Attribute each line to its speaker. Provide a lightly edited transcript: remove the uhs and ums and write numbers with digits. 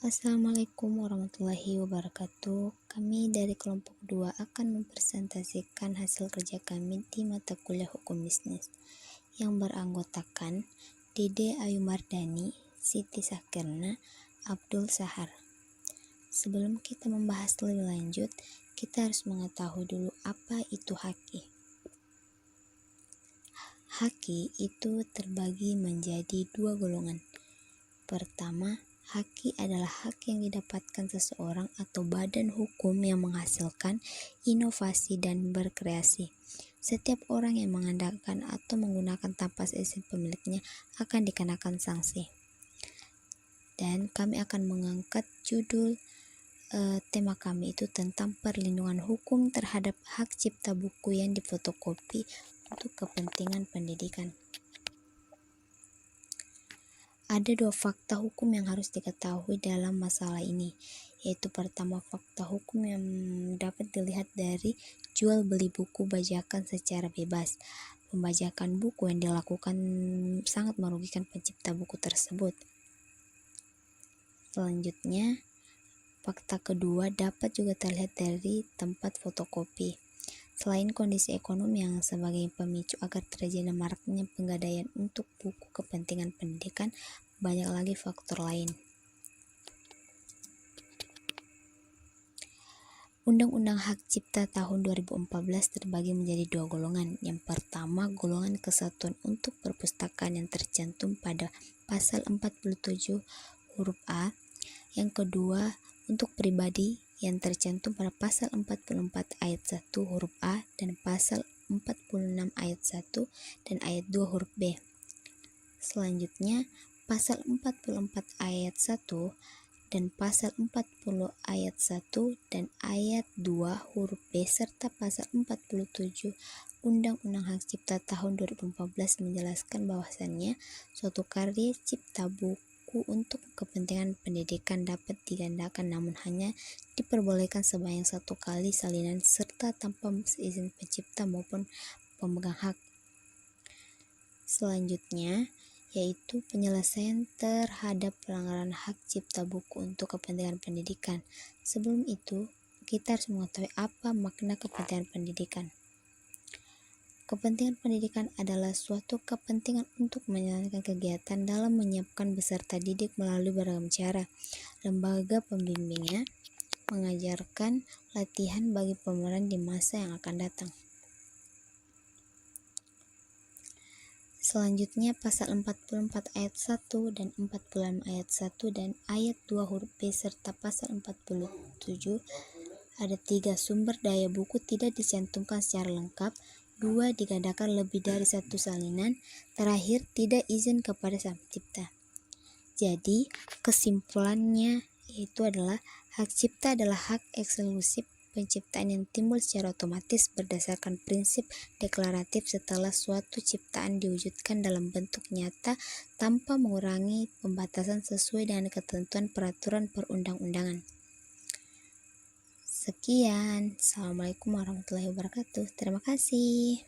Speaker 1: Assalamualaikum warahmatullahi wabarakatuh. Kami dari kelompok 2 akan mempresentasikan hasil kerja kami di mata kuliah Hukum Bisnis yang beranggotakan Dede Ayumardani, Siti Sakirna, Abdul Sahar. Sebelum kita membahas lebih lanjut, kita harus mengetahui dulu apa itu haki. Haki itu terbagi menjadi dua golongan. Pertama, haki adalah hak yang didapatkan seseorang atau badan hukum yang menghasilkan inovasi dan berkreasi. Setiap orang yang mengandalkan atau menggunakan tanpa izin pemiliknya akan dikenakan sanksi. Dan kami akan mengangkat judul tema kami itu tentang perlindungan hukum terhadap hak cipta buku yang difotokopi untuk kepentingan pendidikan. Ada dua fakta hukum yang harus diketahui dalam masalah ini, yaitu pertama, fakta hukum yang dapat dilihat dari jual beli buku bajakan secara bebas. Pembajakan buku yang dilakukan sangat merugikan pencipta buku tersebut. Selanjutnya, fakta kedua dapat juga terlihat dari tempat fotokopi. Selain kondisi ekonomi yang sebagai pemicu agar terjadi maraknya penggadaian untuk buku kepentingan pendidikan, banyak lagi faktor lain. Undang-Undang Hak Cipta tahun 2014 terbagi menjadi dua golongan. Yang pertama, golongan kesatuan untuk perpustakaan yang tercantum pada pasal 47 huruf A. Yang kedua, untuk pribadi yang tercantum pada pasal 44 ayat 1 huruf A dan pasal 46 ayat 1 dan ayat 2 huruf B. Selanjutnya, pasal 44 ayat 1 dan pasal 40 ayat 1 dan ayat 2 huruf B serta pasal 47 Undang-Undang Hak Cipta tahun 2014 menjelaskan bahwasannya suatu karya cipta buku untuk kepentingan pendidikan dapat digandakan namun hanya diperbolehkan sebanyak satu kali salinan serta tanpa izin pencipta maupun pemegang hak. Selanjutnya, yaitu penyelesaian terhadap pelanggaran hak cipta buku untuk kepentingan pendidikan. Sebelum itu, kita harus mengetahui apa makna kepentingan pendidikan. Kepentingan pendidikan adalah suatu kepentingan untuk menjalankan kegiatan dalam menyiapkan peserta didik melalui beragam cara. Lembaga pembimbingnya mengajarkan latihan bagi pemeran di masa yang akan datang. Selanjutnya, pasal 44 ayat 1 dan 46 ayat 1 dan ayat 2 huruf B serta pasal 47 ada 3 sumber daya buku tidak dicantumkan secara lengkap, 2 digandakan lebih dari satu salinan, terakhir tidak izin kepada sang pencipta. Jadi, kesimpulannya yaitu adalah hak cipta adalah hak eksklusif penciptaan yang timbul secara otomatis berdasarkan prinsip deklaratif setelah suatu ciptaan diwujudkan dalam bentuk nyata tanpa mengurangi pembatasan sesuai dengan ketentuan peraturan perundang-undangan. Sekian, Assalamualaikum warahmatullahi wabarakatuh. Terima kasih.